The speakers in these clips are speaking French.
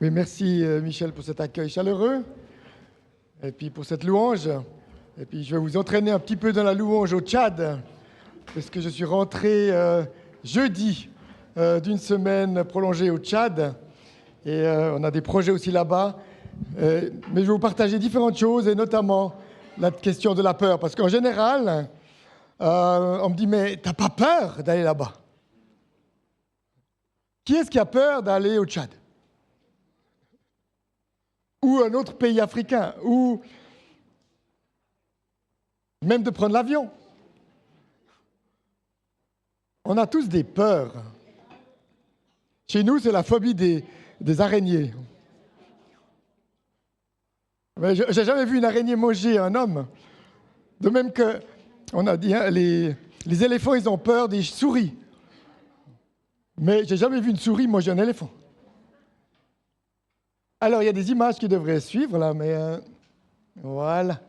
Oui, merci Michel pour cet accueil chaleureux et puis pour cette louange. Et puis je vais vous entraîner un petit peu dans la louange au Tchad, parce que je suis rentré jeudi d'une semaine prolongée au Tchad et on a des projets aussi là-bas. Mais je vais vous partager différentes choses et notamment la question de la peur, parce qu'en général, on me dit mais t'as pas peur d'aller là-bas? Qui est-ce qui a peur d'aller au Tchad? Ou un autre pays africain, ou même de prendre l'avion. On a tous des peurs. Chez nous, c'est la phobie des araignées. Mais je n'ai jamais vu une araignée manger un homme. De même que, on a dit, hein, les éléphants, ils ont peur des souris. Mais je n'ai jamais vu une souris manger un éléphant. Alors, il y a des images qui devraient suivre, là, mais voilà.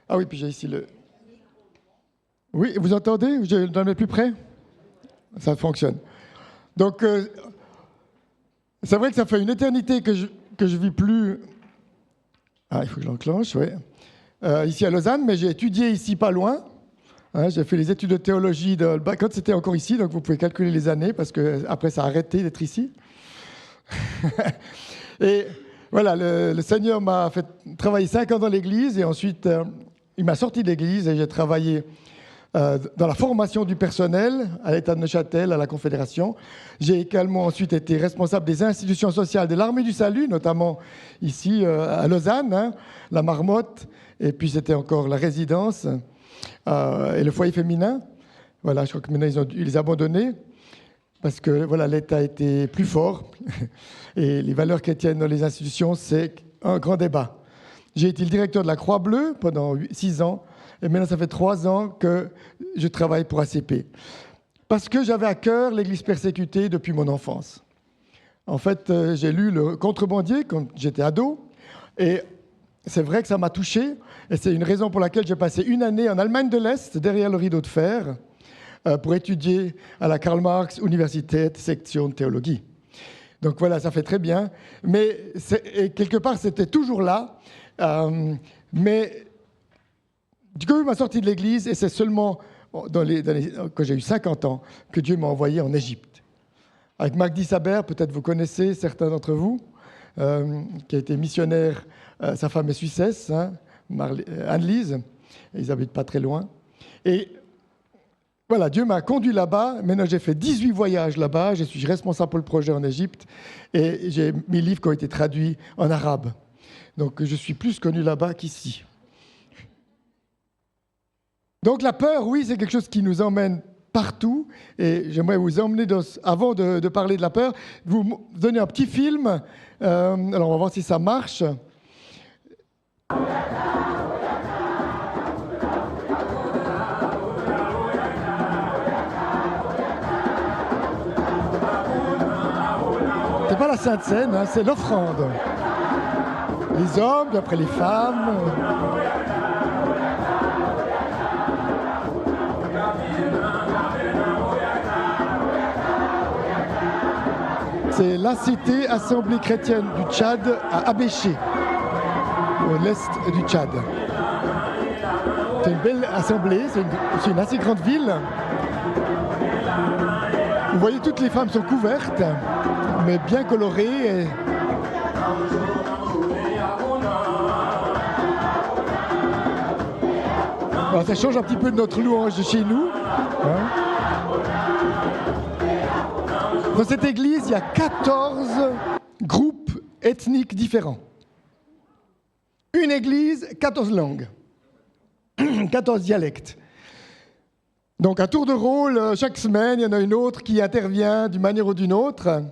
Ah oui, puis j'ai ici le... Oui, vous entendez? Je dois le plus près? Ça fonctionne. Donc, c'est vrai que ça fait une éternité que je vis plus... Ah, il faut que je l'enclenche, oui. Ici à Lausanne, mais j'ai étudié ici pas loin. Hein, j'ai fait les études de théologie de le bac quand c'était encore ici, donc vous pouvez calculer les années, parce qu'après ça a arrêté d'être ici. Et voilà, le Seigneur m'a fait travailler 5 ans dans l'Église, et ensuite, il m'a sorti de l'Église, et j'ai travaillé dans la formation du personnel à l'État de Neuchâtel, à la Confédération. J'ai également ensuite été responsable des institutions sociales de l'Armée du Salut, notamment ici à Lausanne, hein, la Marmotte, et puis c'était encore la résidence et le foyer féminin. Voilà, je crois que maintenant ils les abandonnés parce que voilà, l'État était plus fort et les valeurs chrétiennes dans les institutions, c'est un grand débat. J'ai été le directeur de la Croix-Bleue pendant 6 ans. Et maintenant, ça fait 3 ans que je travaille pour ACP. Parce que j'avais à cœur l'Église persécutée depuis mon enfance. En fait, j'ai lu Le Contrebandier quand j'étais ado. Et c'est vrai que ça m'a touché. Et c'est une raison pour laquelle j'ai passé 1 année en Allemagne de l'Est, derrière le rideau de fer, pour étudier à la Karl Marx Universität, section de théologie. Donc voilà, ça fait très bien. Mais et quelque part, c'était toujours là. Mais Dieu m'a sorti de l'Église et c'est seulement quand j'ai eu 50 ans que Dieu m'a envoyé en Égypte. Avec Magdi Saber, peut-être vous connaissez certains d'entre vous, qui a été missionnaire, sa femme est suissesse, hein, Anne-Lise, ils habitent pas très loin. Et voilà, Dieu m'a conduit là-bas. Maintenant, j'ai fait 18 voyages là-bas, je suis responsable pour le projet en Égypte et j'ai mes livres qui ont été traduits en arabe. Donc je suis plus connu là-bas qu'ici. Donc la peur, oui, c'est quelque chose qui nous emmène partout. Et j'aimerais vous emmener, avant de parler de la peur, vous donner un petit film. Alors on va voir si ça marche. C'est pas la Sainte Seine, hein, c'est l'offrande. Les hommes, puis après les femmes. C'est la cité Assemblée chrétienne du Tchad à Abéché, au l'est du Tchad. C'est une belle assemblée, c'est une assez grande ville. Vous voyez, toutes les femmes sont couvertes, mais bien colorées. Alors, ça change un petit peu de notre louange de chez nous. Hein. Dans cette église, il y a 14 groupes ethniques différents. Une église, 14 langues, 14 dialectes. Donc, à tour de rôle, chaque semaine, il y en a une autre qui intervient d'une manière ou d'une autre.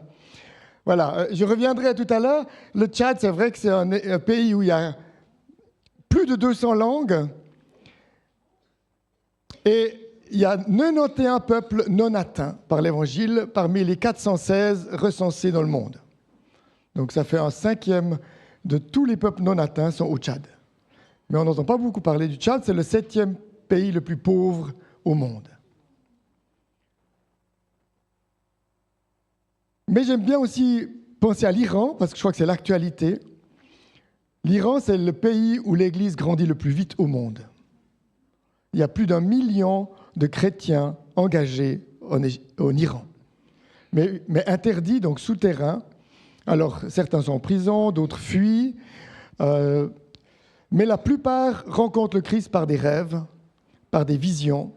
Voilà, je reviendrai tout à l'heure. Le Tchad, c'est vrai que c'est un pays où il y a plus de 200 langues. Et il y a 91 peuples non atteints par l'Évangile parmi les 416 recensés dans le monde. Donc ça fait 1/5 de tous les peuples non atteints sont au Tchad. Mais on n'entend pas beaucoup parler du Tchad, c'est le 7e pays le plus pauvre au monde. Mais j'aime bien aussi pensez à l'Iran, parce que je crois que c'est l'actualité. L'Iran, c'est le pays où l'Église grandit le plus vite au monde. Il y a plus d'1 million de chrétiens engagés en Iran, mais interdits, donc souterrains. Alors, certains sont en prison, d'autres fuient, mais la plupart rencontrent le Christ par des rêves, par des visions.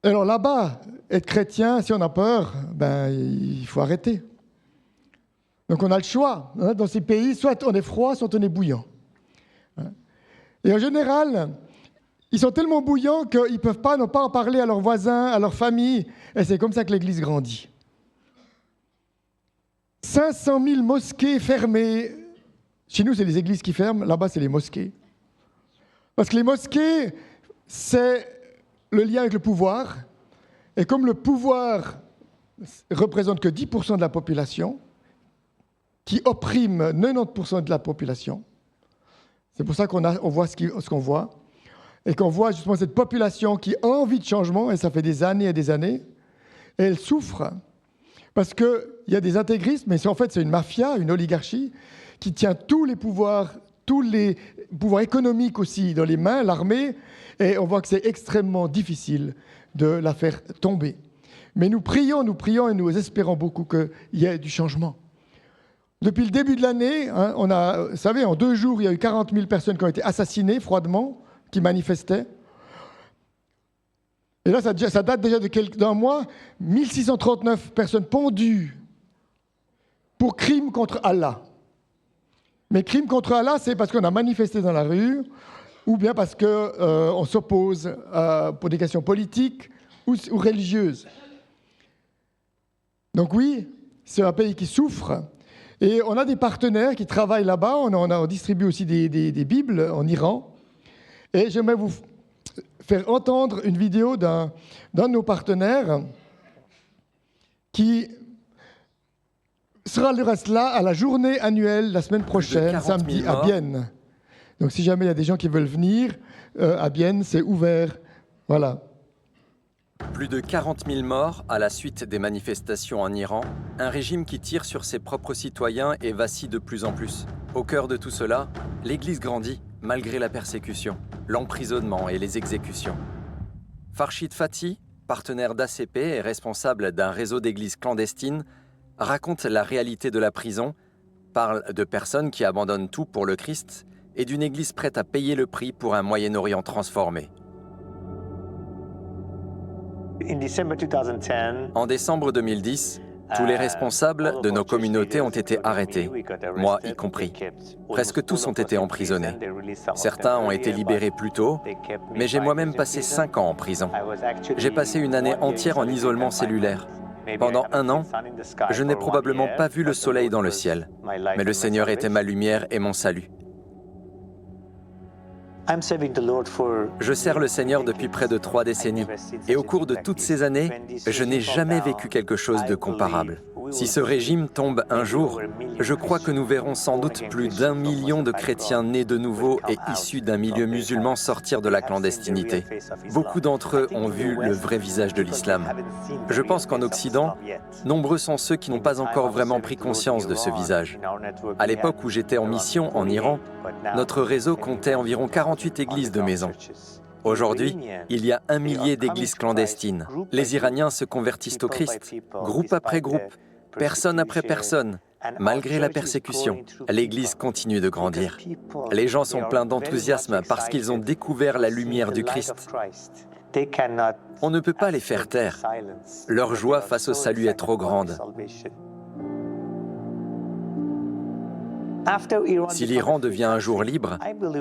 Alors là-bas, être chrétien, si on a peur, il faut arrêter. Donc on a le choix. Dans ces pays, soit on est froid, soit on est bouillant. Et en général, ils sont tellement bouillants qu'ils ne peuvent pas ne pas en parler à leurs voisins, à leur famille. Et c'est comme ça que l'Église grandit. 500 000 mosquées fermées. Chez nous, c'est les églises qui ferment. Là-bas, c'est les mosquées. Parce que les mosquées, c'est le lien avec le pouvoir. Et comme le pouvoir représente que 10% de la population, qui opprime 90% de la population, c'est pour ça qu'on voit ce qu'on voit, et qu'on voit justement cette population qui a envie de changement, et ça fait des années et des années, et elle souffre, parce qu'il y a des intégristes, mais en fait c'est une mafia, une oligarchie, qui tient tous les pouvoirs économiques aussi dans les mains, l'armée, et on voit que c'est extrêmement difficile de la faire tomber. Mais nous prions et nous espérons beaucoup qu'il y ait du changement. Depuis le début de l'année, vous savez, en 2 jours, il y a eu 40 000 personnes qui ont été assassinées froidement, qui manifestaient. Et là, ça date déjà d'un mois, 1639 personnes pendues pour crimes contre Allah. Mais crimes contre Allah, c'est parce qu'on a manifesté dans la rue, ou bien parce qu'on s'oppose pour des questions politiques ou religieuses. Donc oui, c'est un pays qui souffre. Et on a des partenaires qui travaillent là-bas. On distribue aussi des Bibles en Iran. Et j'aimerais vous faire entendre une vidéo d'un de nos partenaires qui sera là à la journée annuelle la semaine prochaine, samedi, à Bienne. Donc si jamais il y a des gens qui veulent venir, à Bienne, c'est ouvert. Voilà. Plus de 40 000 morts à la suite des manifestations en Iran, un régime qui tire sur ses propres citoyens et vacille de plus en plus. Au cœur de tout cela, l'Église grandit, malgré la persécution, l'emprisonnement et les exécutions. Farshid Fati, partenaire d'ACP et responsable d'un réseau d'églises clandestines, raconte la réalité de la prison, parle de personnes qui abandonnent tout pour le Christ et d'une Église prête à payer le prix pour un Moyen-Orient transformé. En décembre 2010, tous les responsables de nos communautés ont été arrêtés, moi y compris. Presque tous ont été emprisonnés. Certains ont été libérés plus tôt, mais j'ai moi-même passé 5 ans en prison. J'ai passé une année entière en isolement cellulaire. Pendant 1 an, je n'ai probablement pas vu le soleil dans le ciel, mais le Seigneur était ma lumière et mon salut. Je sers le Seigneur depuis près de 3 décennies, et au cours de toutes ces années, je n'ai jamais vécu quelque chose de comparable. Si ce régime tombe un jour, je crois que nous verrons sans doute plus d'1 million de chrétiens nés de nouveau et issus d'un milieu musulman sortir de la clandestinité. Beaucoup d'entre eux ont vu le vrai visage de l'islam. Je pense qu'en Occident, nombreux sont ceux qui n'ont pas encore vraiment pris conscience de ce visage. À l'époque où j'étais en mission en Iran, notre réseau comptait environ 48 églises de maison. Aujourd'hui, il y a 1 millier d'églises clandestines. Les Iraniens se convertissent au Christ, groupe après groupe, personne après personne. Malgré la persécution, l'Église continue de grandir. Les gens sont pleins d'enthousiasme parce qu'ils ont découvert la lumière du Christ. On ne peut pas les faire taire. Leur joie face au salut est trop grande. Si l'Iran devient un jour libre,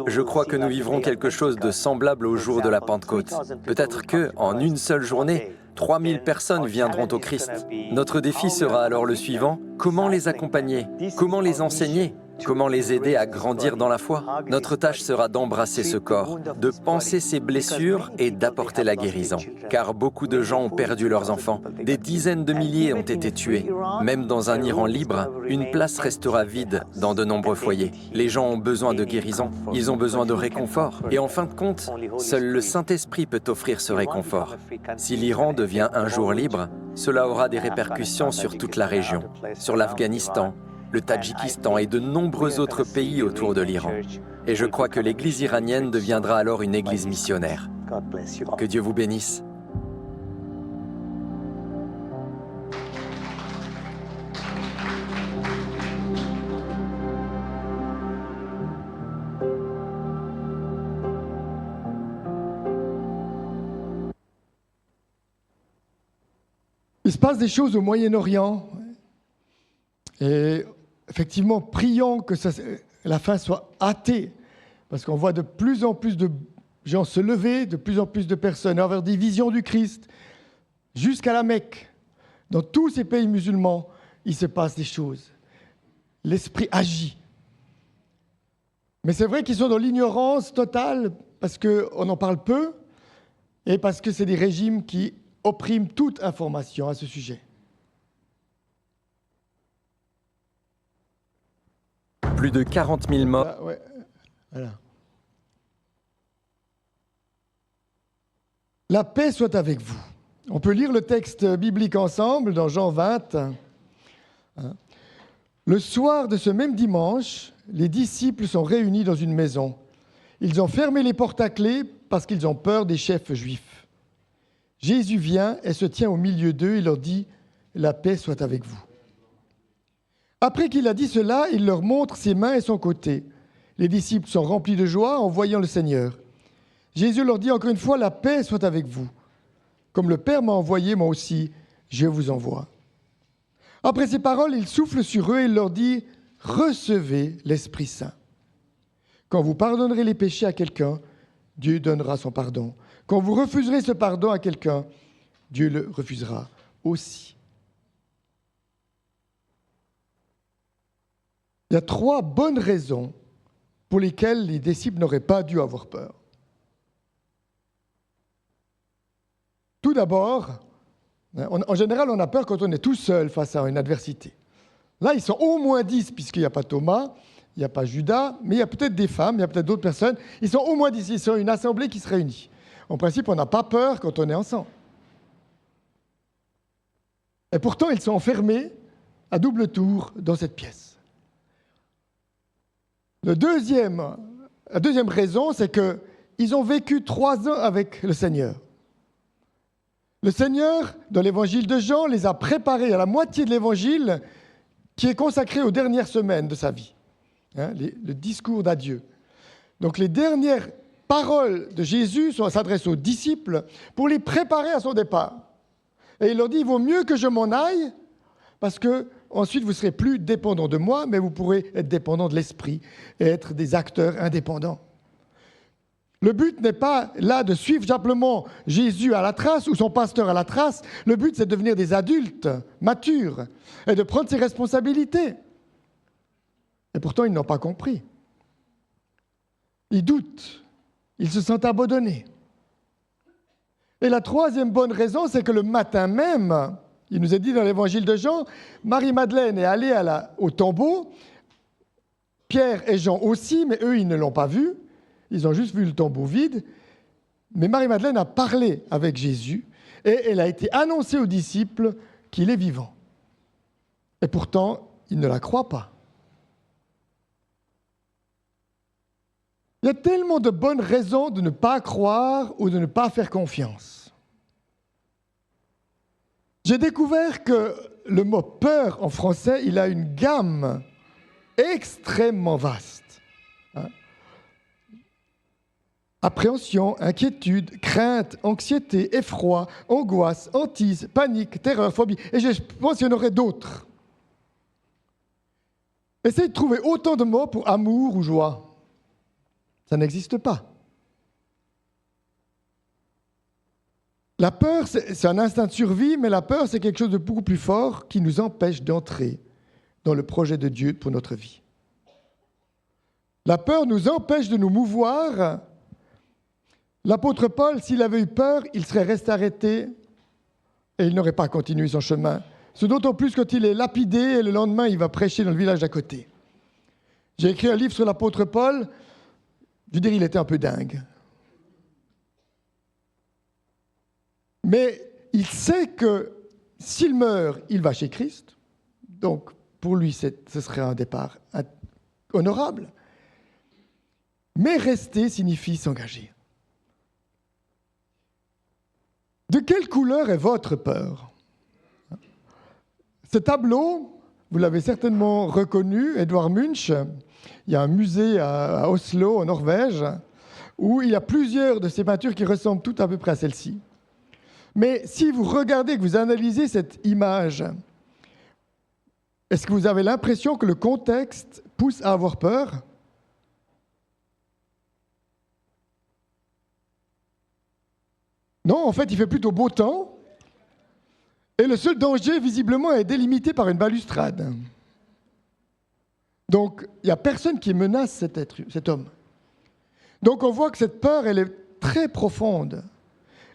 je crois que nous vivrons quelque chose de semblable au jour de la Pentecôte. Peut-être que, en une seule journée, 3000 personnes viendront au Christ. Notre défi sera alors le suivant: comment les accompagner? Comment les enseigner? Comment les aider à grandir dans la foi? Notre tâche sera d'embrasser ce corps, de panser ses blessures et d'apporter la guérison. Car beaucoup de gens ont perdu leurs enfants. Des dizaines de milliers ont été tués. Même dans un Iran libre, une place restera vide dans de nombreux foyers. Les gens ont besoin de guérison, ils ont besoin de réconfort. Et en fin de compte, seul le Saint-Esprit peut offrir ce réconfort. Si l'Iran devient un jour libre, cela aura des répercussions sur toute la région, sur l'Afghanistan, le Tadjikistan et de nombreux autres pays autour de l'Iran. Et je crois que l'Église iranienne deviendra alors une Église missionnaire. Que Dieu vous bénisse. Il se passe des choses au Moyen-Orient et effectivement, prions que la fin soit hâtée, parce qu'on voit de plus en plus de gens se lever, de plus en plus de personnes avoir des visions du Christ, jusqu'à la Mecque. Dans tous ces pays musulmans, il se passe des choses. L'Esprit agit. Mais c'est vrai qu'ils sont dans l'ignorance totale, parce qu'on en parle peu, et parce que c'est des régimes qui oppriment toute information à ce sujet. Plus de 40 000 morts. Ah, ouais. Voilà. La paix soit avec vous. On peut lire le texte biblique ensemble dans Jean 20. Le soir de ce même dimanche, les disciples sont réunis dans une maison. Ils ont fermé les portes à clé parce qu'ils ont peur des chefs juifs. Jésus vient et se tient au milieu d'eux et leur dit « La paix soit avec vous ». Après qu'il a dit cela, il leur montre ses mains et son côté. Les disciples sont remplis de joie en voyant le Seigneur. Jésus leur dit encore une fois « La paix soit avec vous. Comme le Père m'a envoyé, moi aussi, je vous envoie. » Après ces paroles, il souffle sur eux et il leur dit « Recevez l'Esprit Saint. Quand vous pardonnerez les péchés à quelqu'un, Dieu donnera son pardon. Quand vous refuserez ce pardon à quelqu'un, Dieu le refusera aussi. » Il y a 3 bonnes raisons pour lesquelles les disciples n'auraient pas dû avoir peur. Tout d'abord, en général, on a peur quand on est tout seul face à une adversité. Là, ils sont au moins 10, puisqu'il n'y a pas Thomas, il n'y a pas Judas, mais il y a peut-être des femmes, il y a peut-être d'autres personnes. Ils sont au moins 10, ils sont une assemblée qui se réunit. En principe, on n'a pas peur quand on est ensemble. Et pourtant, ils sont enfermés à double tour dans cette pièce. La deuxième raison, c'est qu'ils ont vécu 3 ans avec le Seigneur. Le Seigneur, dans l'évangile de Jean, les a préparés à la moitié de l'évangile qui est consacré aux dernières semaines de sa vie, le discours d'adieu. Donc les dernières paroles de Jésus s'adressent aux disciples pour les préparer à son départ. Et il leur dit, il vaut mieux que je m'en aille, parce que ensuite vous ne serez plus dépendants de moi, mais vous pourrez être dépendants de l'Esprit et être des acteurs indépendants. Le but n'est pas là de suivre simplement Jésus à la trace ou son pasteur à la trace. Le but, c'est de devenir des adultes matures et de prendre ses responsabilités. Et pourtant, ils n'ont pas compris. Ils doutent. Ils se sentent abandonnés. Et la 3e bonne raison, c'est que le matin même, il nous est dit dans l'évangile de Jean, Marie-Madeleine est allée au tombeau, Pierre et Jean aussi, mais eux, ils ne l'ont pas vu. Ils ont juste vu le tombeau vide. Mais Marie-Madeleine a parlé avec Jésus et elle a été annoncée aux disciples qu'il est vivant. Et pourtant, ils ne la croient pas. Il y a tellement de bonnes raisons de ne pas croire ou de ne pas faire confiance. J'ai découvert que le mot « peur » en français, il a une gamme extrêmement vaste. Appréhension, inquiétude, crainte, anxiété, effroi, angoisse, hantise, panique, terreur, phobie. Et je pense qu'il y en aurait d'autres. Essayez de trouver autant de mots pour amour ou joie. Ça n'existe pas. La peur, c'est un instinct de survie, mais la peur, c'est quelque chose de beaucoup plus fort qui nous empêche d'entrer dans le projet de Dieu pour notre vie. La peur nous empêche de nous mouvoir. L'apôtre Paul, s'il avait eu peur, il serait resté arrêté et il n'aurait pas continué son chemin. Ce d'autant plus quand il est lapidé et le lendemain, il va prêcher dans le village d'à côté. J'ai écrit un livre sur l'apôtre Paul. Je veux dire, il était un peu dingue. Mais il sait que s'il meurt, il va chez Christ. Donc, pour lui, ce serait un départ honorable. Mais rester signifie s'engager. De quelle couleur est votre peur? Ce tableau, vous l'avez certainement reconnu, Edvard Munch. Il y a un musée à Oslo, en Norvège, où il y a plusieurs de ces peintures qui ressemblent toutes à peu près à celle-ci. Mais si vous regardez, que vous analysez cette image, est-ce que vous avez l'impression que le contexte pousse à avoir peur? Non, en fait, il fait plutôt beau temps. Et le seul danger, visiblement, est délimité par une balustrade. Donc, il n'y a personne qui menace cet homme. Donc, on voit que cette peur, elle est très profonde.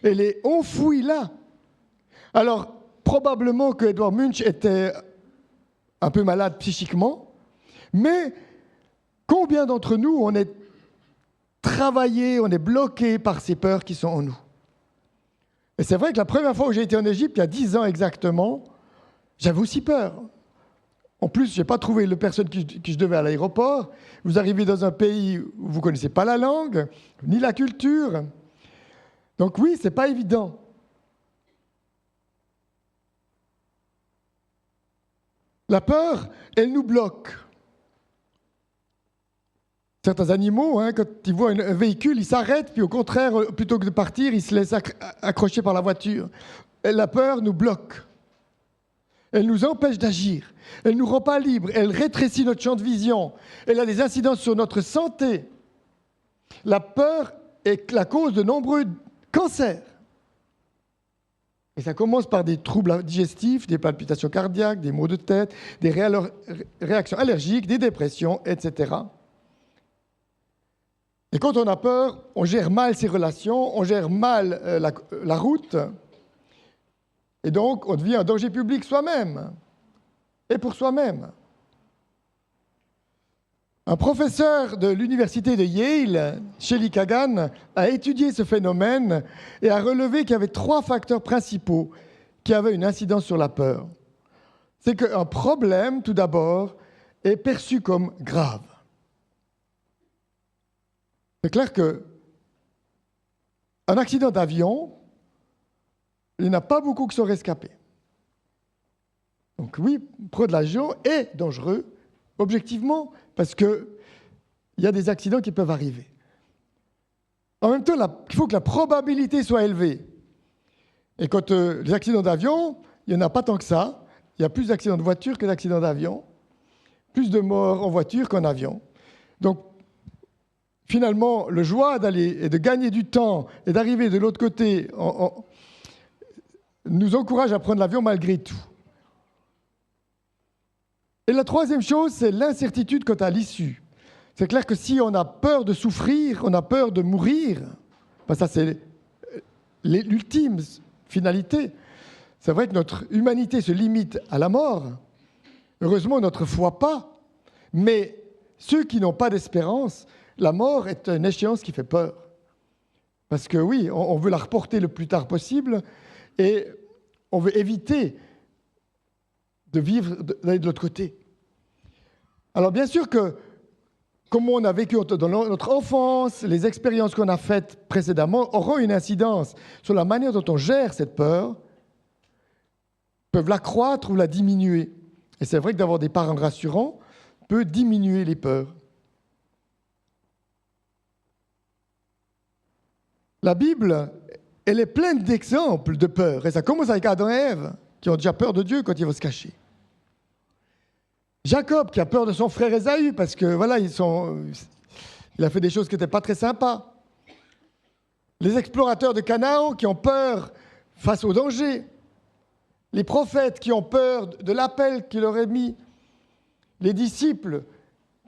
Elle est enfouie là. Alors, probablement que Edvard Munch était un peu malade psychiquement, mais combien d'entre nous, on est travaillés, on est bloqués par ces peurs qui sont en nous? Et c'est vrai que la première fois où j'ai été en Égypte, il y a 10 ans exactement, j'avais aussi peur. En plus, je n'ai pas trouvé la personne qui je devais à l'aéroport. Vous arrivez dans un pays où vous ne connaissez pas la langue, ni la culture. Donc oui, ce n'est pas évident. La peur, elle nous bloque. Certains animaux, quand ils voient un véhicule, ils s'arrêtent, puis au contraire, plutôt que de partir, ils se laissent accrocher par la voiture. Et la peur nous bloque. Elle nous empêche d'agir. Elle ne nous rend pas libres. Elle rétrécit notre champ de vision. Elle a des incidences sur notre santé. La peur est la cause de nombreux cancers. Et ça commence par des troubles digestifs, des palpitations cardiaques, des maux de tête, des réactions allergiques, des dépressions, etc. Et quand on a peur, on gère mal ses relations, on gère mal la route, et donc on devient un danger public soi-même, et pour soi-même. Un professeur de l'université de Yale, Shelley Kagan, a étudié ce phénomène et a relevé qu'il y avait 3 facteurs principaux qui avaient une incidence sur la peur. C'est qu'un problème, tout d'abord, est perçu comme grave. C'est clair qu'un accident d'avion, il n'y en a pas beaucoup qui sont rescapés. Donc oui, prendre l'avion est dangereux, objectivement, parce qu'il y a des accidents qui peuvent arriver. En même temps, il faut que la probabilité soit élevée. Et quand les accidents d'avion, il n'y en a pas tant que ça. Il y a plus d'accidents de voiture que d'accidents d'avion, plus de morts en voiture qu'en avion. Donc, finalement, le joie d'aller et de gagner du temps et d'arriver de l'autre côté nous encourage à prendre l'avion malgré tout. Et la troisième chose, c'est l'incertitude quant à l'issue. C'est clair que si on a peur de souffrir, on a peur de mourir, ben ça c'est l'ultime finalité. C'est vrai que notre humanité se limite à la mort. Heureusement, notre foi pas. Mais ceux qui n'ont pas d'espérance, la mort est une échéance qui fait peur. Parce que oui, on veut la reporter le plus tard possible et on veut éviter de vivre, d'aller de l'autre côté. Alors bien sûr que, comme on a vécu dans notre enfance, les expériences qu'on a faites précédemment auront une incidence sur la manière dont on gère cette peur, peuvent l'accroître ou la diminuer. Et c'est vrai que d'avoir des parents rassurants peut diminuer les peurs. La Bible, elle est pleine d'exemples de peur. Et ça commence avec Adam et Ève, qui ont déjà peur de Dieu quand ils vont se cacher. Jacob, qui a peur de son frère Ésaü, parce que voilà, il a fait des choses qui n'étaient pas très sympas. Les explorateurs de Canaan, qui ont peur face au danger. Les prophètes, qui ont peur de l'appel qu'il leur est mis. Les disciples,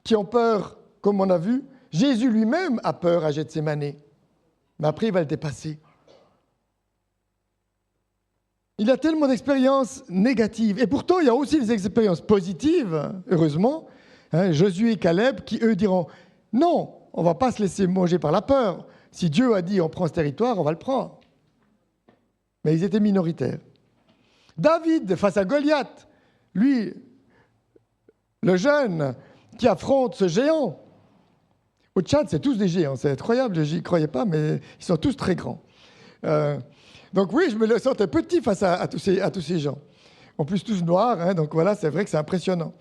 qui ont peur, comme on a vu. Jésus lui-même a peur à Gethsémane. Mais après, il va le dépasser. Il y a tellement d'expériences négatives. Et pourtant, il y a aussi des expériences positives, heureusement. Josué et Caleb, qui, eux, diront « Non, on ne va pas se laisser manger par la peur. Si Dieu a dit on prend ce territoire, on va le prendre. » Mais ils étaient minoritaires. David face à Goliath, lui, le jeune qui affronte ce géant. Au Tchad, c'est tous des géants, c'est incroyable, je n'y croyais pas, mais ils sont tous très grands. Donc oui, je me le sentais petit face à tous ces gens. En plus, tous noirs, hein, donc voilà, c'est vrai que c'est impressionnant.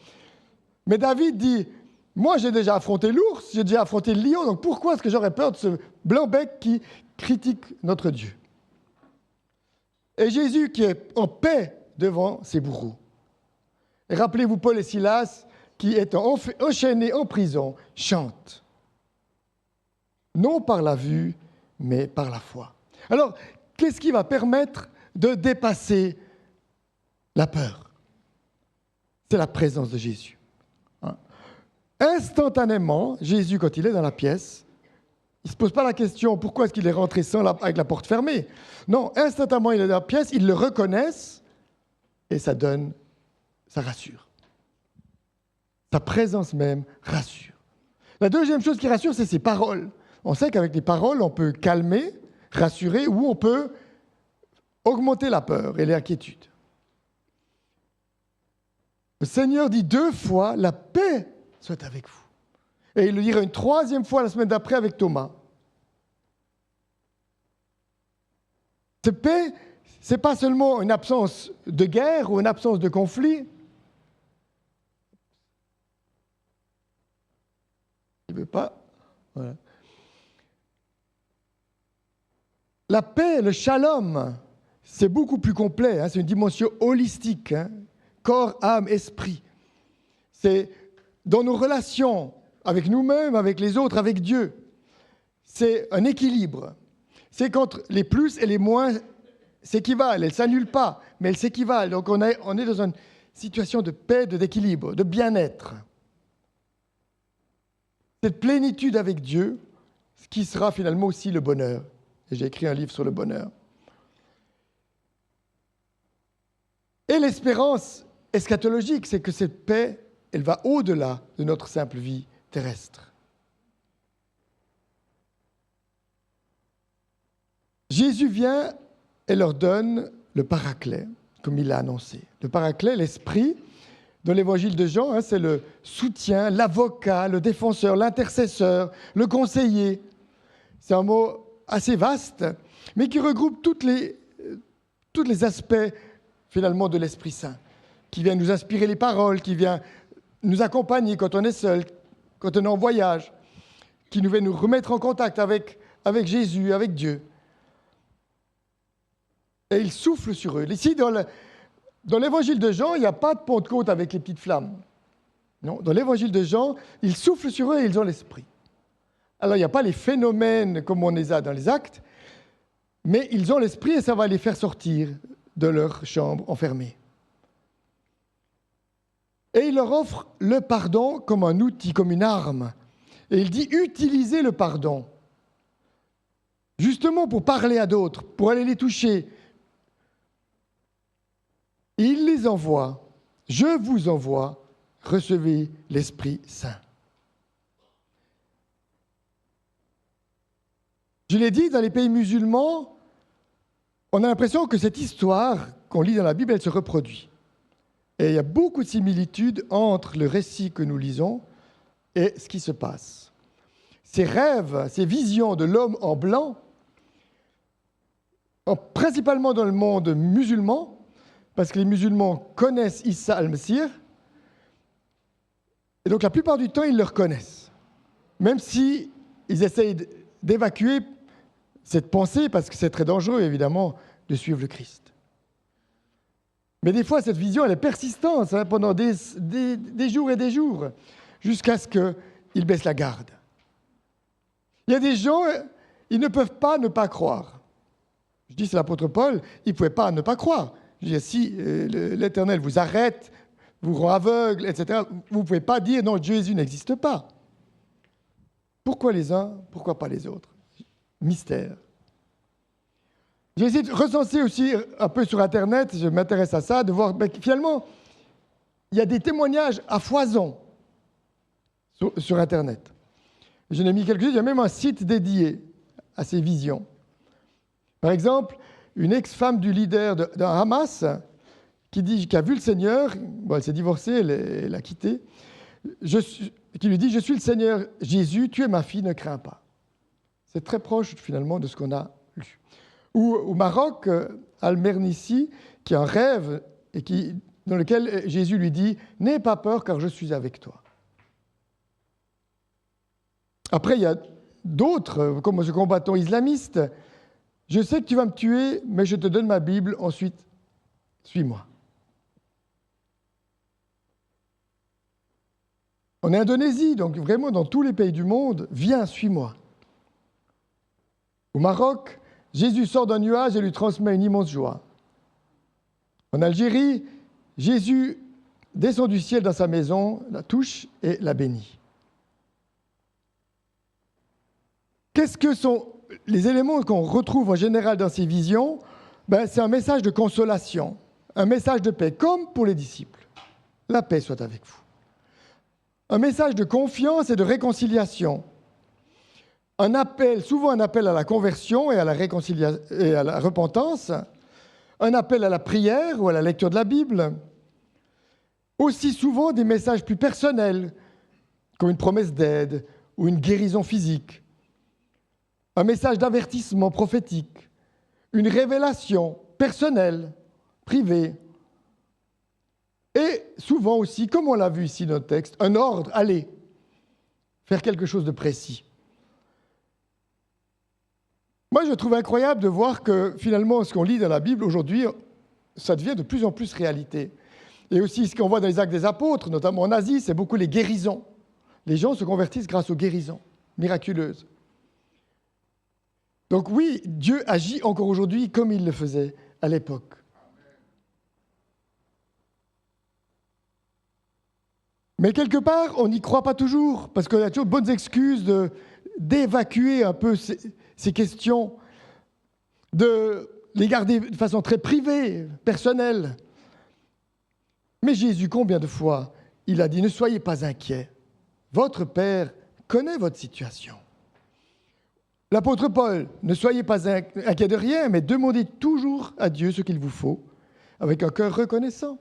Mais David dit, moi j'ai déjà affronté l'ours, j'ai déjà affronté le lion, donc pourquoi est-ce que j'aurais peur de ce blanc-bec qui critique notre Dieu? Et Jésus qui est en paix devant ses bourreaux. Et rappelez-vous Paul et Silas qui, étant enchaînés en prison, chantent. Non par la vue, mais par la foi. Alors, qu'est-ce qui va permettre de dépasser la peur? C'est la présence de Jésus. Instantanément, Jésus, quand il est dans la pièce, il ne se pose pas la question pourquoi est-ce qu'il est rentré avec la porte fermée. Non, instantanément, il est dans la pièce, ils le reconnaissent et ça rassure. Sa présence même rassure. La deuxième chose qui rassure, c'est ses paroles. On sait qu'avec les paroles, on peut calmer, rassurer ou on peut augmenter la peur et l'inquiétude. Le Seigneur dit 2 fois, la paix soit avec vous. Et il le dira une 3e fois la semaine d'après avec Thomas. Cette paix, ce n'est pas seulement une absence de guerre ou une absence de conflit. Il ne veut pas. Voilà. La paix, le shalom, c'est beaucoup plus complet, hein, c'est une dimension holistique, hein, corps, âme, esprit. C'est dans nos relations avec nous-mêmes, avec les autres, avec Dieu. C'est un équilibre. C'est quand les plus et les moins s'équivalent. Elles ne s'annulent pas, mais elles s'équivalent. Donc on est dans une situation de paix, d'équilibre, de bien-être. Cette plénitude avec Dieu, ce qui sera finalement aussi le bonheur. Et j'ai écrit un livre sur le bonheur. Et l'espérance eschatologique, c'est que cette paix, elle va au-delà de notre simple vie terrestre. Jésus vient et leur donne le paraclet, comme il l'a annoncé. Le paraclet, l'esprit, dans l'évangile de Jean, hein, c'est le soutien, l'avocat, le défenseur, l'intercesseur, le conseiller. C'est un mot assez vaste, mais qui regroupe tous les aspects, finalement, de l'Esprit Saint, qui vient nous inspirer les paroles, qui vient nous accompagner quand on est seul, quand on est en voyage, qui nous vient nous remettre en contact avec Jésus, avec Dieu. Et il souffle sur eux. Ici, dans l'évangile de Jean, il n'y a pas de Pentecôte avec les petites flammes. Non, dans l'évangile de Jean, il souffle sur eux et ils ont l'Esprit. Alors, il n'y a pas les phénomènes comme on les a dans les actes, mais ils ont l'Esprit et ça va les faire sortir de leur chambre enfermée. Et il leur offre le pardon comme un outil, comme une arme. Et il dit, utilisez le pardon, justement pour parler à d'autres, pour aller les toucher. Et il les envoie, je vous envoie, recevez l'Esprit Saint. Je l'ai dit, dans les pays musulmans, on a l'impression que cette histoire qu'on lit dans la Bible, elle se reproduit. Et il y a beaucoup de similitudes entre le récit que nous lisons et ce qui se passe. Ces rêves, ces visions de l'homme en blanc, principalement dans le monde musulman, parce que les musulmans connaissent Issa al-Masih, et donc la plupart du temps, ils le reconnaissent, même si ils essayent d'évacuer cette pensée, parce que c'est très dangereux, évidemment, de suivre le Christ. Mais des fois, cette vision, elle est persistante, hein, pendant des jours et des jours, jusqu'à ce qu'ils baissent la garde. Il y a des gens, ils ne peuvent pas ne pas croire. Je dis, c'est l'apôtre Paul, il ne pouvait pas ne pas croire. Je dis, si l'Éternel vous arrête, vous rend aveugle, etc., vous ne pouvez pas dire, non, Jésus n'existe pas. Pourquoi les uns, pourquoi pas les autres? Mystère. J'ai essayé de recenser aussi un peu sur Internet, je m'intéresse à ça, de voir que finalement, il y a des témoignages à foison sur Internet. Je n'ai mis quelques-uns, il y a même un site dédié à ces visions. Par exemple, une ex-femme du leader d'un Hamas qui a vu le Seigneur, bon, elle s'est divorcée, elle l'a quitté, qui lui dit « Je suis le Seigneur Jésus, tu es ma fille, ne crains pas ». C'est très proche finalement de ce qu'on a lu. Ou au Maroc, Al-Mernissi, qui a un rêve et dans lequel Jésus lui dit « N'aie pas peur car je suis avec toi ». Après, il y a d'autres, comme ce combattant islamiste. « Je sais que tu vas me tuer, mais je te donne ma Bible, ensuite, suis-moi ». En Indonésie, donc vraiment dans tous les pays du monde, « Viens, suis-moi ». Au Maroc, Jésus sort d'un nuage et lui transmet une immense joie. En Algérie, Jésus descend du ciel dans sa maison, la touche et la bénit. Qu'est-ce que sont les éléments qu'on retrouve en général dans ces visions? C'est un message de consolation, un message de paix, comme pour les disciples. La paix soit avec vous. Un message de confiance et de réconciliation. Souvent un appel à la conversion et à la réconciliation et à la repentance. Un appel à la prière ou à la lecture de la Bible. Aussi souvent des messages plus personnels, comme une promesse d'aide ou une guérison physique. Un message d'avertissement prophétique, une révélation personnelle, privée. Et souvent aussi, comme on l'a vu ici dans le texte, un ordre, allez, faire quelque chose de précis. Moi, je trouve incroyable de voir que finalement, ce qu'on lit dans la Bible aujourd'hui, ça devient de plus en plus réalité. Et aussi, ce qu'on voit dans les Actes des Apôtres, notamment en Asie, c'est beaucoup les guérisons. Les gens se convertissent grâce aux guérisons miraculeuses. Donc oui, Dieu agit encore aujourd'hui comme il le faisait à l'époque. Mais quelque part, on n'y croit pas toujours, parce qu'il y a toujours de bonnes excuses d'évacuer un peu ces questions, de les garder de façon très privée, personnelle. Mais Jésus, combien de fois, il a dit « Ne soyez pas inquiets, votre Père connaît votre situation ». L'apôtre Paul, ne soyez pas inquiets de rien, mais demandez toujours à Dieu ce qu'il vous faut, avec un cœur reconnaissant.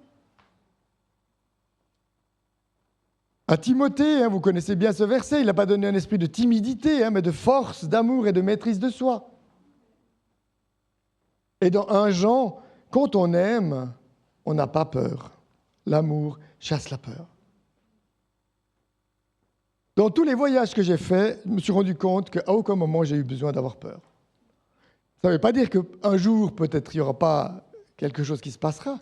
À Timothée, vous connaissez bien ce verset, il n'a pas donné un esprit de timidité, mais de force, d'amour et de maîtrise de soi. Et dans 1 Jean, quand on aime, on n'a pas peur. L'amour chasse la peur. Dans tous les voyages que j'ai faits, je me suis rendu compte qu'à aucun moment j'ai eu besoin d'avoir peur. Ça ne veut pas dire qu'un jour, peut-être, il n'y aura pas quelque chose qui se passera.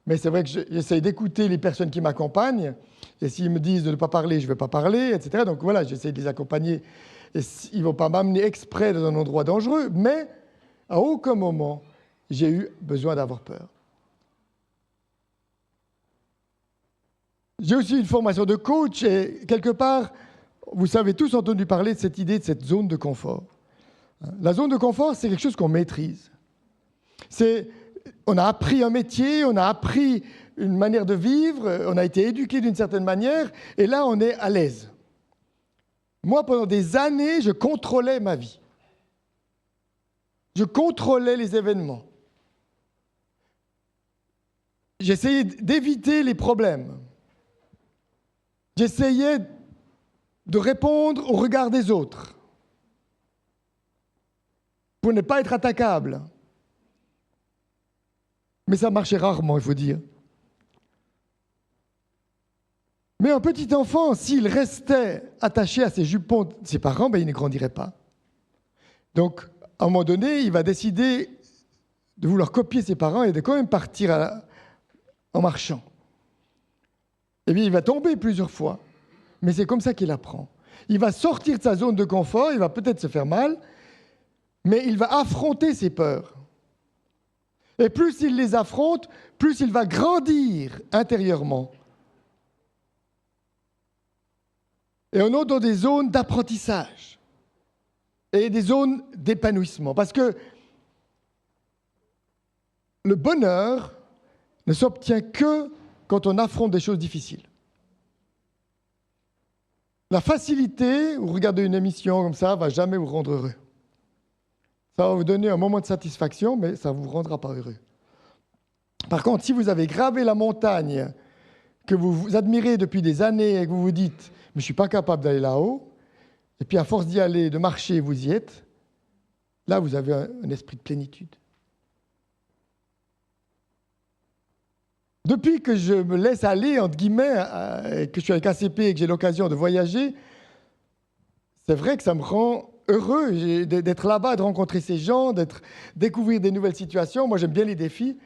Mais c'est vrai que j'essaie d'écouter les personnes qui m'accompagnent. Et s'ils me disent de ne pas parler, je ne vais pas parler, etc. Donc voilà, j'essaie de les accompagner. Et ils ne vont pas m'amener exprès dans un endroit dangereux. Mais à aucun moment, j'ai eu besoin d'avoir peur. J'ai aussi une formation de coach. Et quelque part, vous avez tous entendu parler de cette idée de cette zone de confort. La zone de confort, c'est quelque chose qu'on maîtrise. On a appris un métier, on a appris une manière de vivre, on a été éduqué d'une certaine manière, et là, on est à l'aise. Moi, pendant des années, je contrôlais ma vie. Je contrôlais les événements. J'essayais d'éviter les problèmes. J'essayais de répondre au regard des autres pour ne pas être attaquable. Mais ça marchait rarement, il faut dire. Mais un petit enfant, s'il restait attaché à ses jupons de ses parents, il ne grandirait pas. Donc, à un moment donné, il va décider de vouloir copier ses parents et de quand même partir en marchant. Eh bien, il va tomber plusieurs fois. Mais c'est comme ça qu'il apprend. Il va sortir de sa zone de confort, il va peut-être se faire mal, mais il va affronter ses peurs. Et plus il les affronte, plus il va grandir intérieurement. Et on est dans des zones d'apprentissage et des zones d'épanouissement. Parce que le bonheur ne s'obtient que quand on affronte des choses difficiles. La facilité, ou regarder une émission comme ça, ne va jamais vous rendre heureux. Ça va vous donner un moment de satisfaction, mais ça ne vous rendra pas heureux. Par contre, si vous avez gravé la montagne que vous admirez depuis des années et que vous vous dites « mais je ne suis pas capable d'aller là-haut », et puis à force d'y aller, de marcher, vous y êtes, là vous avez un esprit de plénitude. Depuis que je me laisse aller, entre guillemets, que je suis avec ACP et que j'ai l'occasion de voyager, c'est vrai que ça me rend heureux d'être là-bas, de rencontrer ces gens, découvrir des nouvelles situations. Moi, j'aime bien les défis.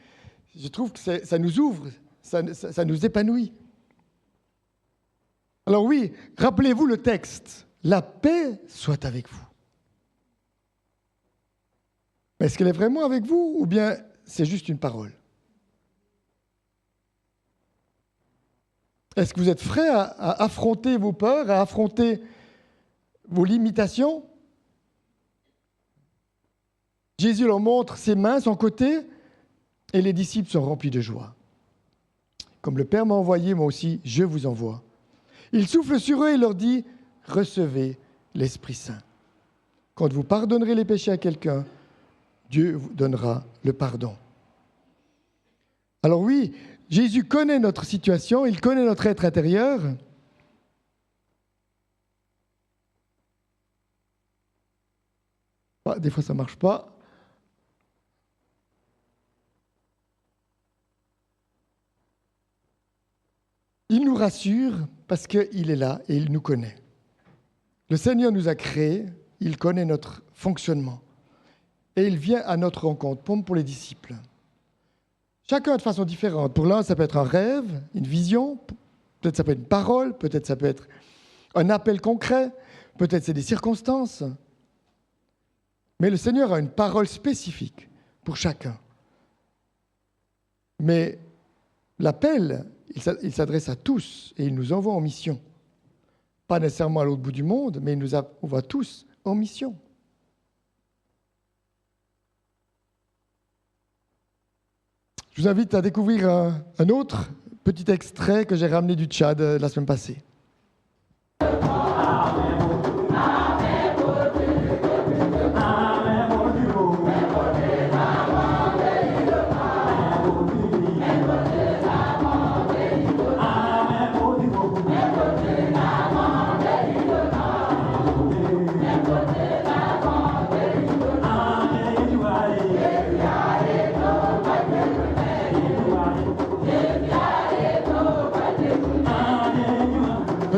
Je trouve que ça nous ouvre, ça nous épanouit. Alors oui, rappelez-vous le texte. La paix soit avec vous. Mais est-ce qu'elle est vraiment avec vous ou bien c'est juste une parole? Est-ce que vous êtes prêts à affronter vos peurs, à affronter vos limitations? Jésus leur montre ses mains, son côté, et les disciples sont remplis de joie. Comme le Père m'a envoyé, moi aussi, je vous envoie. Il souffle sur eux et leur dit, recevez l'Esprit Saint. Quand vous pardonnerez les péchés à quelqu'un, Dieu vous donnera le pardon. Alors oui, Jésus connaît notre situation, il connaît notre être intérieur. Ah, des fois, ça ne marche pas. Il nous rassure parce qu'il est là et il nous connaît. Le Seigneur nous a créés, il connaît notre fonctionnement. Et il vient à notre rencontre, comme pour les disciples. Chacun de façon différente. Pour l'un, ça peut être un rêve, une vision, peut-être ça peut être une parole, peut-être ça peut être un appel concret, peut-être c'est des circonstances. Mais le Seigneur a une parole spécifique pour chacun. Mais l'appel, il s'adresse à tous et il nous envoie en mission. Pas nécessairement à l'autre bout du monde, mais il nous envoie tous en mission. Je vous invite à découvrir un autre petit extrait que j'ai ramené du Tchad la semaine passée.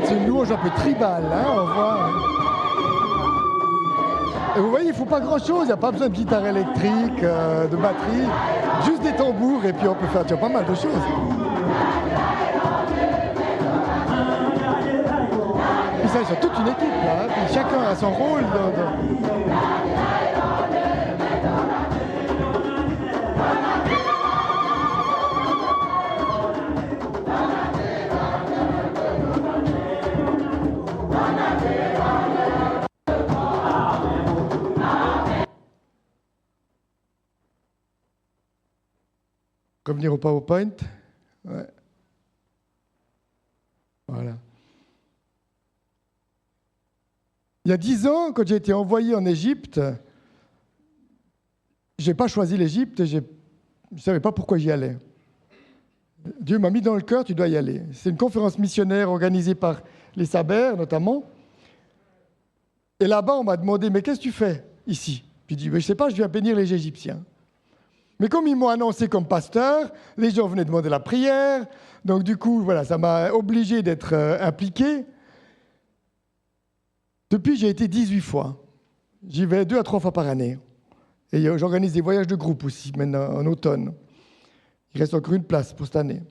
C'est une louange un peu tribale, hein, on voit. Et vous voyez, il ne faut pas grand-chose, il n'y a pas besoin de guitare électrique, de batterie, juste des tambours et puis on peut faire pas mal de choses. Puis ça, c'est toute une équipe, là, puis chacun a son rôle. Revenir au PowerPoint. Ouais. Voilà. Il y a 10 ans, quand j'ai été envoyé en Égypte, je n'ai pas choisi l'Égypte, je ne savais pas pourquoi j'y allais. Dieu m'a mis dans le cœur, tu dois y aller. C'est une conférence missionnaire organisée par les Sabers, notamment. Et là-bas, on m'a demandé, mais qu'est-ce que tu fais ici? Puis j'ai dit, je ne sais pas, je viens bénir les Égyptiens. Mais comme ils m'ont annoncé comme pasteur, les gens venaient demander la prière. Donc du coup, voilà, ça m'a obligé d'être impliqué. Depuis, j'ai été 18 fois. J'y vais 2 à 3 fois par année. Et j'organise des voyages de groupe aussi, maintenant en automne. Il reste encore une place pour cette année.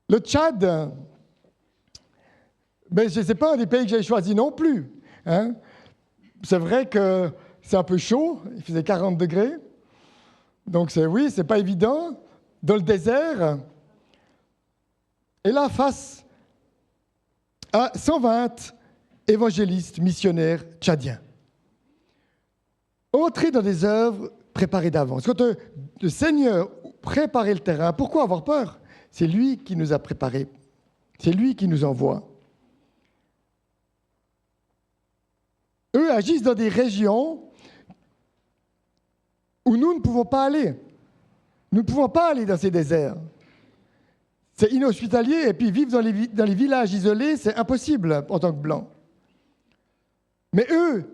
Le Tchad, ben, ce n'est pas un des pays que j'ai choisi non plus. Hein. C'est vrai que c'est un peu chaud, il faisait 40 degrés. Donc oui, c'est pas évident. Dans le désert. Et là, face à 120 évangélistes, missionnaires tchadiens. Entrer dans des œuvres préparées d'avance. Quand le Seigneur préparait le terrain, pourquoi avoir peur? C'est lui qui nous a préparés. C'est lui qui nous envoie. Eux agissent dans des régions où nous ne pouvons pas aller. Nous ne pouvons pas aller dans ces déserts. C'est inhospitalier, et puis vivre dans les villages isolés, c'est impossible en tant que Blancs. Mais eux,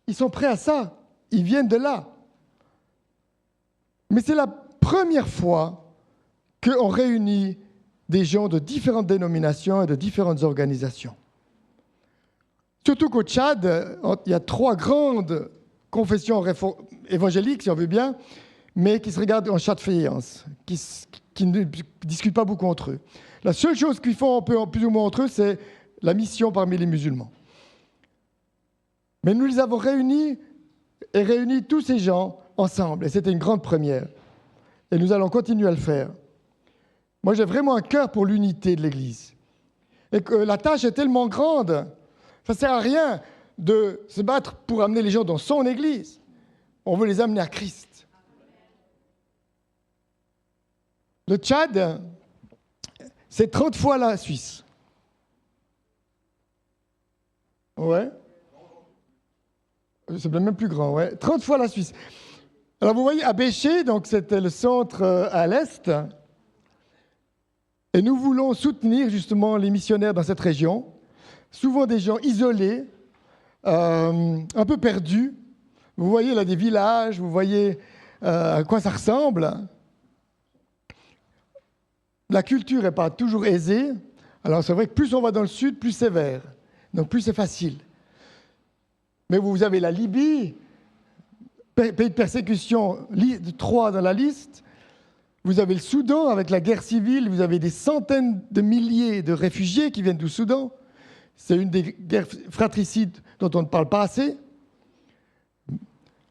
ils sont prêts à ça. Ils viennent de là. Mais c'est la première fois qu'on réunit des gens de différentes dénominations et de différentes organisations. Surtout qu'au Tchad, il y a 3 grandes confessions évangéliques, si on veut bien, mais qui se regardent en chat de faïence, qui ne discutent pas beaucoup entre eux. La seule chose qu'ils font un peu plus ou moins entre eux, c'est la mission parmi les musulmans. Mais nous les avons réunis tous ces gens ensemble, et c'était une grande première. Et nous allons continuer à le faire. Moi, j'ai vraiment un cœur pour l'unité de l'Église. Et que la tâche est tellement grande, ça ne sert à rien de se battre pour amener les gens dans son Église. On veut les amener à Christ. Le Tchad, c'est 30 fois la Suisse. Ouais. C'est même plus grand, ouais. 30 fois la Suisse. Alors vous voyez, à Béché, donc c'était le centre à l'est, et nous voulons soutenir justement les missionnaires dans cette région, souvent des gens isolés, un peu perdus. Vous voyez là des villages, vous voyez à quoi ça ressemble. La culture n'est pas toujours aisée, alors c'est vrai que plus on va dans le sud, plus c'est vert, donc plus c'est facile. Mais vous avez la Libye, pays de persécution 3 dans la liste. Vous avez le Soudan avec la guerre civile. Vous avez des centaines de milliers de réfugiés qui viennent du Soudan. C'est une des guerres fratricides dont on ne parle pas assez.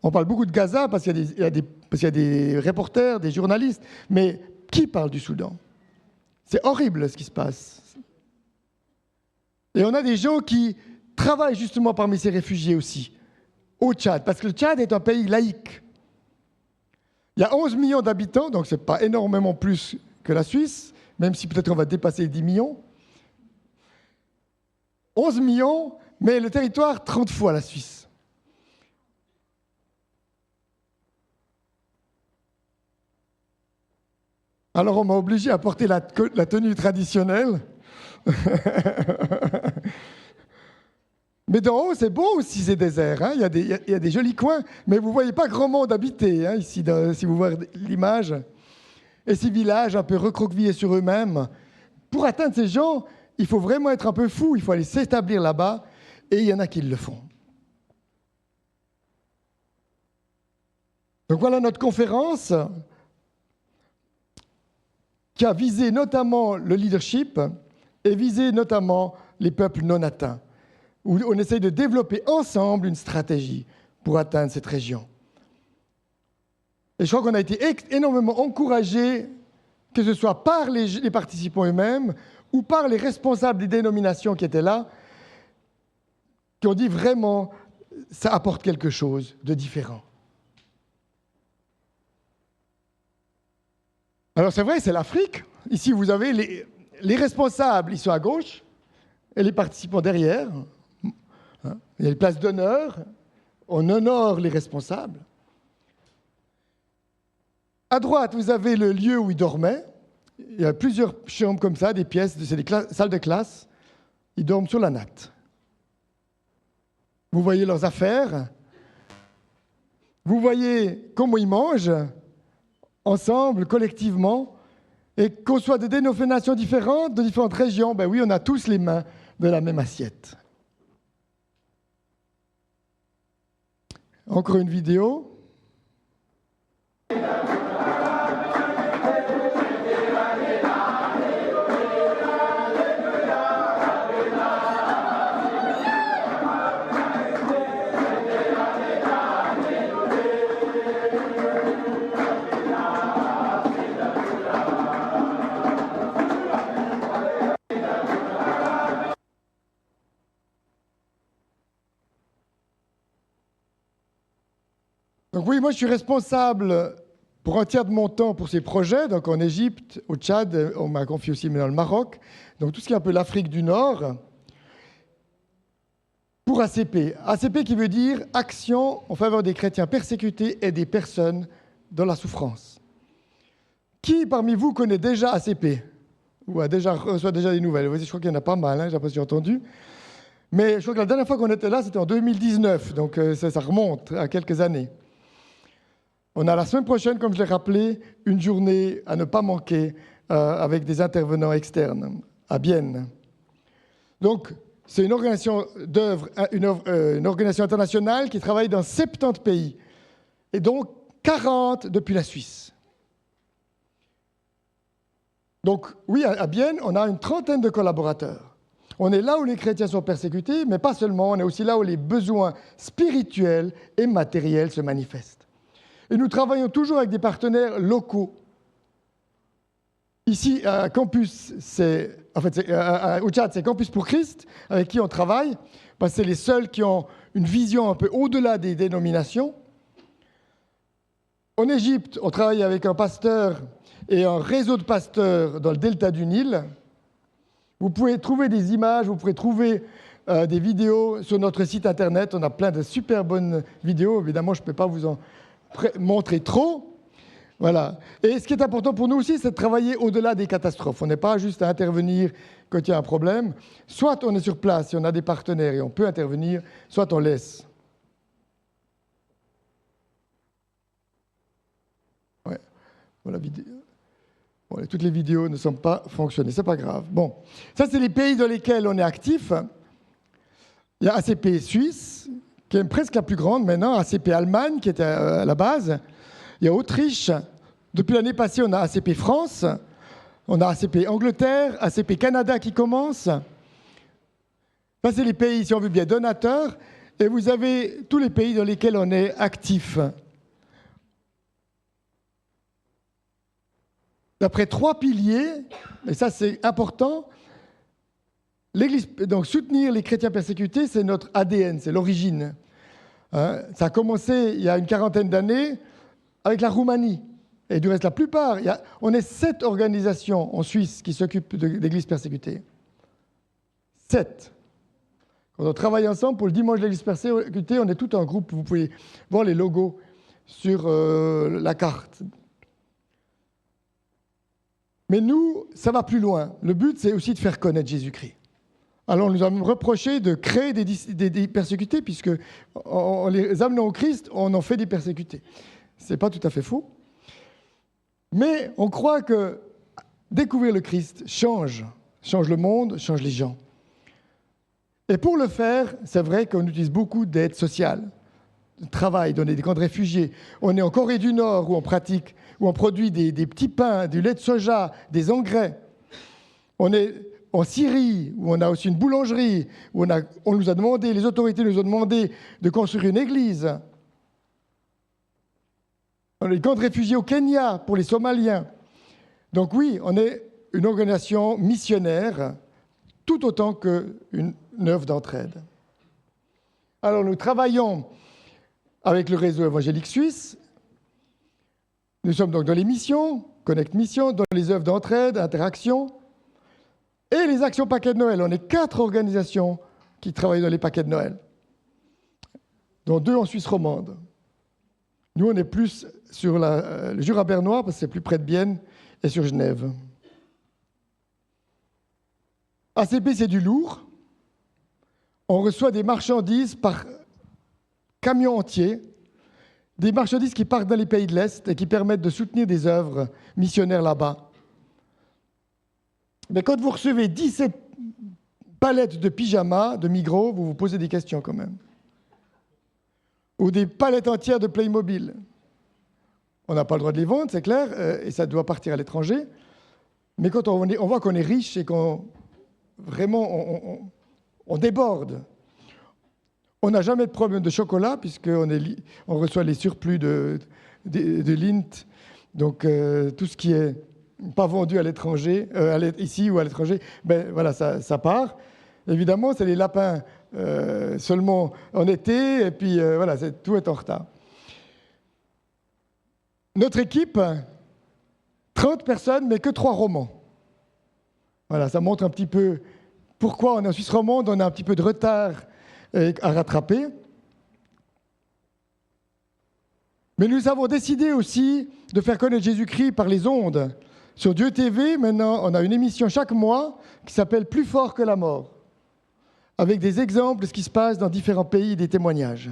On parle beaucoup de Gaza parce qu'il y a des reporters, des journalistes. Mais qui parle du Soudan? C'est horrible ce qui se passe. Et on a des gens qui travaillent justement parmi ces réfugiés aussi, au Tchad, parce que le Tchad est un pays laïque. Il y a 11 millions d'habitants, donc ce n'est pas énormément plus que la Suisse, même si peut-être on va dépasser les 10 millions. 11 millions, mais le territoire 30 fois la Suisse. Alors on m'a obligé à porter la tenue traditionnelle. Mais d'en haut, c'est beau aussi ces déserts. Hein. Il y a des jolis coins, mais vous ne voyez pas grand monde habiter, hein, ici, si vous voyez l'image. Et ces villages un peu recroquevillés sur eux-mêmes. Pour atteindre ces gens, il faut vraiment être un peu fou, il faut aller s'établir là-bas, et il y en a qui le font. Donc voilà notre conférence qui a visé notamment le leadership et visé notamment les peuples non atteints, où on essaye de développer ensemble une stratégie pour atteindre cette région. Et je crois qu'on a été énormément encouragés, que ce soit par les participants eux-mêmes ou par les responsables des dénominations qui étaient là, qui ont dit vraiment, ça apporte quelque chose de différent. Alors c'est vrai, c'est l'Afrique. Ici, vous avez les responsables, ils sont à gauche, et les participants derrière. Il y a les places d'honneur, on honore les responsables. À droite, vous avez le lieu où ils dormaient. Il y a plusieurs chambres comme ça, des pièces, c'est des salles de classe. Ils dorment sur la natte. Vous voyez leurs affaires. Vous voyez comment ils mangent, ensemble, collectivement. Et qu'on soit de dénominations différentes, de différentes régions, ben oui, on a tous les mains de la même assiette. Encore une vidéo. Donc oui, moi je suis responsable pour un tiers de mon temps pour ces projets, donc en Égypte, au Tchad, on m'a confié aussi mais dans le Maroc, donc tout ce qui est un peu l'Afrique du Nord. pour ACP. ACP qui veut dire Action en faveur des chrétiens persécutés et des personnes dans la souffrance. Qui parmi vous connaît déjà ACP ou reçoit déjà des nouvelles? Je crois qu'il y en a pas mal, j'ai l'impression entendu. Mais je crois que la dernière fois qu'on était là, c'était en 2019, donc ça remonte à quelques années. On a la semaine prochaine, comme je l'ai rappelé, une journée à ne pas manquer avec des intervenants externes à Bienne. Donc, c'est une organisation une organisation internationale qui travaille dans 70 pays, et donc 40 depuis la Suisse. Donc, oui, à Bienne, on a une trentaine de collaborateurs. On est là où les chrétiens sont persécutés, mais pas seulement, on est aussi là où les besoins spirituels et matériels se manifestent. Et nous travaillons toujours avec des partenaires locaux. Ici, à Campus, au Tchad, c'est Campus pour Christ, avec qui on travaille, parce que c'est les seuls qui ont une vision un peu au-delà des dénominations. En Égypte, on travaille avec un pasteur et un réseau de pasteurs dans le delta du Nil. Vous pouvez trouver des images, vous pouvez trouver des vidéos sur notre site internet. On a plein de super bonnes vidéos. Évidemment, je ne peux pas vous en montrer trop. Voilà. Et ce qui est important pour nous aussi, c'est de travailler au-delà des catastrophes. On n'est pas juste à intervenir quand il y a un problème. Soit on est sur place et on a des partenaires et on peut intervenir, soit on laisse. Ouais. Voilà, vidéo. Bon, toutes les vidéos ne sont pas fonctionnées, c'est pas grave. Bon, ça c'est les pays dans lesquels on est actif. Il y a ACP Suisse, qui est presque la plus grande maintenant, ACP Allemagne, qui était à la base. Il y a Autriche. Depuis l'année passée, on a ACP France, on a ACP Angleterre, ACP Canada qui commence. Ça, c'est les pays, si on veut bien, donateurs. Et vous avez tous les pays dans lesquels on est actif. D'après 3 piliers, et ça c'est important, l'Église, donc soutenir les chrétiens persécutés, c'est notre ADN, c'est l'origine. Ça a commencé il y a une quarantaine d'années avec la Roumanie. Et du reste, la plupart, on est 7 organisations en Suisse qui s'occupent d'Églises persécutées. 7. Quand on travaille ensemble pour le dimanche de l'Église persécutée, on est tout un groupe. Vous pouvez voir les logos sur la carte. Mais nous, ça va plus loin. Le but, c'est aussi de faire connaître Jésus-Christ. Alors, on nous a reproché de créer des persécutés, puisque en les amenant au Christ, on en fait des persécutés. Ce n'est pas tout à fait faux. Mais on croit que découvrir le Christ change le monde, change les gens. Et pour le faire, c'est vrai qu'on utilise beaucoup d'aide sociale, de travail, donner des camps de réfugiés. On est en Corée du Nord où on produit des petits pains, du lait de soja, des engrais. On est en Syrie où on a aussi une boulangerie, où les autorités nous ont demandé de construire une église. On a les camps de réfugiés au Kenya pour les Somaliens. Donc oui, on est une organisation missionnaire tout autant qu'une œuvre d'entraide. Alors nous travaillons avec le réseau évangélique suisse. Nous sommes donc dans les missions, Connect Mission, dans les œuvres d'entraide, interaction, et les actions paquets de Noël. On est 4 organisations qui travaillent dans les paquets de Noël, dont 2 en Suisse romande. Nous, on est plus sur le Jura bernois, parce que c'est plus près de Bienne, et sur Genève. ACP, c'est du lourd. On reçoit des marchandises par camion entier, des marchandises qui partent dans les pays de l'Est et qui permettent de soutenir des œuvres missionnaires là-bas. Mais quand vous recevez 17 palettes de pyjamas de Migros, vous vous posez des questions quand même. Ou des palettes entières de Playmobil. On n'a pas le droit de les vendre, c'est clair, et ça doit partir à l'étranger. Mais quand on voit qu'on est riche et qu'on déborde, on n'a jamais de problème de chocolat, puisqu'on reçoit les surplus de Lindt, donc tout ce qui est pas vendu à l'étranger, ici ou à l'étranger, ben voilà, ça part. Évidemment, c'est les lapins seulement en été, et puis voilà, tout est en retard. Notre équipe, 30 personnes, mais que 3 romans. Voilà, ça montre un petit peu pourquoi on est en Suisse romande, on a un petit peu de retard à rattraper. Mais nous avons décidé aussi de faire connaître Jésus-Christ par les ondes. Sur Dieu TV, maintenant, on a une émission chaque mois qui s'appelle « Plus fort que la mort », avec des exemples de ce qui se passe dans différents pays et des témoignages.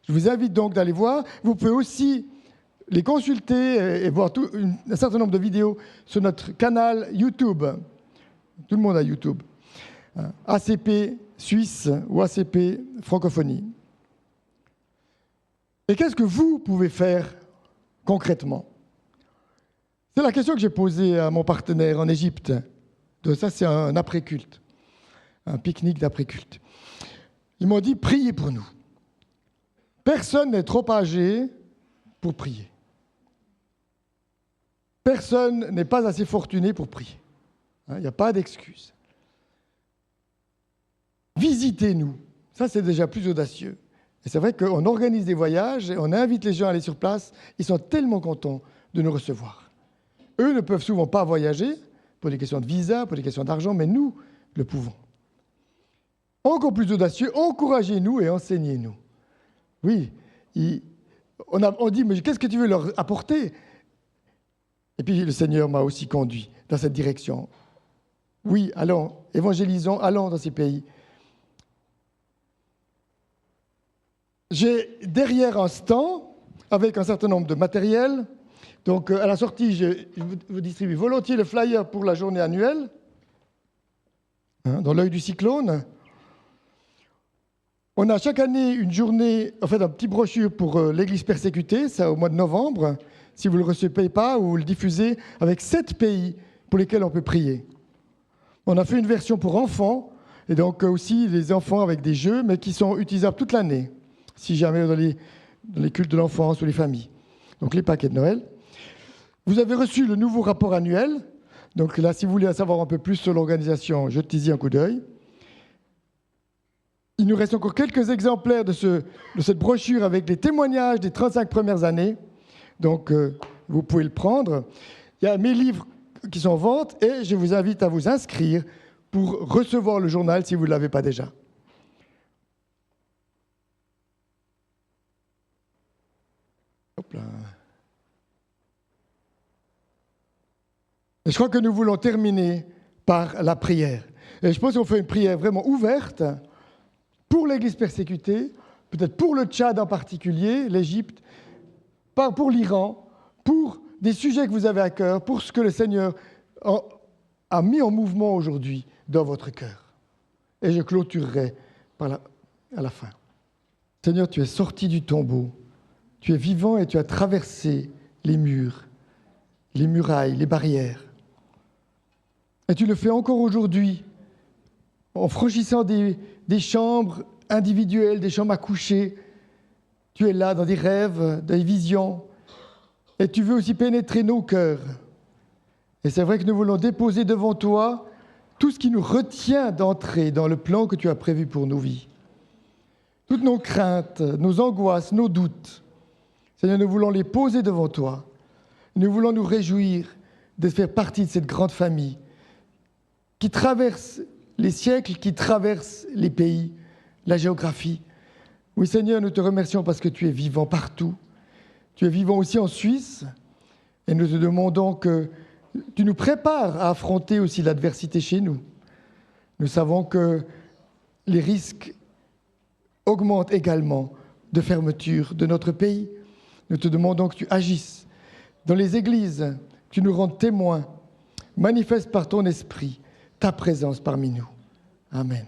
Je vous invite donc d'aller voir. Vous pouvez aussi les consulter et voir un certain nombre de vidéos sur notre canal YouTube. Tout le monde a YouTube. ACP Suisse ou ACP Francophonie. Et qu'est-ce que vous pouvez faire concrètement? C'est la question que j'ai posée à mon partenaire en Égypte. Ça, c'est un après-culte, un pique-nique d'après-culte. Ils m'ont dit, priez pour nous. Personne n'est trop âgé pour prier. Personne n'est pas assez fortuné pour prier. Il n'y a pas d'excuse. Visitez-nous. Ça, c'est déjà plus audacieux. Et c'est vrai qu'on organise des voyages, et on invite les gens à aller sur place. Ils sont tellement contents de nous recevoir. Eux ne peuvent souvent pas voyager pour des questions de visa, pour des questions d'argent, mais nous le pouvons. Encore plus audacieux, encouragez-nous et enseignez-nous. Oui, on dit, mais qu'est-ce que tu veux leur apporter? Et puis le Seigneur m'a aussi conduit dans cette direction. Oui, allons, évangélisons, allons dans ces pays. J'ai derrière un stand avec un certain nombre de matériel. Donc, à la sortie, je vous distribue volontiers le flyer pour la journée annuelle, dans l'œil du cyclone. On a chaque année une journée, en fait, un petit brochure pour l'Église persécutée, ça au mois de novembre. Si vous ne le recevez pas ou vous le diffusez, avec 7 pays pour lesquels on peut prier. On a fait une version pour enfants, et donc aussi les enfants avec des jeux, mais qui sont utilisables toute l'année, si jamais dans les cultes de l'enfance ou les familles. Donc les paquets de Noël. Vous avez reçu le nouveau rapport annuel. Donc là, si vous voulez en savoir un peu plus sur l'organisation, jetez-y un coup d'œil. Il nous reste encore quelques exemplaires de cette brochure avec les témoignages des 35 premières années. Donc, vous pouvez le prendre. Il y a mes livres qui sont en vente et je vous invite à vous inscrire pour recevoir le journal si vous ne l'avez pas déjà. Hop là. Et je crois que nous voulons terminer par la prière. Et je pense qu'on fait une prière vraiment ouverte pour l'Église persécutée, peut-être pour le Tchad en particulier, l'Égypte, pour l'Iran, pour des sujets que vous avez à cœur, pour ce que le Seigneur a mis en mouvement aujourd'hui dans votre cœur. Et je clôturerai à la fin. Seigneur, tu es sorti du tombeau, tu es vivant et tu as traversé les murs, les murailles, les barrières. Et tu le fais encore aujourd'hui, en franchissant des chambres individuelles, des chambres à coucher. Tu es là dans des rêves, des visions. Et tu veux aussi pénétrer nos cœurs. Et c'est vrai que nous voulons déposer devant toi tout ce qui nous retient d'entrer dans le plan que tu as prévu pour nos vies. Toutes nos craintes, nos angoisses, nos doutes. Seigneur, nous voulons les poser devant toi. Nous voulons nous réjouir de faire partie de cette grande famille qui traverse les siècles, qui traverse les pays, la géographie. Oui, Seigneur, nous te remercions parce que tu es vivant partout. Tu es vivant aussi en Suisse. Et nous te demandons que tu nous prépares à affronter aussi l'adversité chez nous. Nous savons que les risques augmentent également de fermeture de notre pays. Nous te demandons que tu agisses dans les églises, que tu nous rendes témoins. Manifeste par ton esprit ta présence parmi nous. Amen.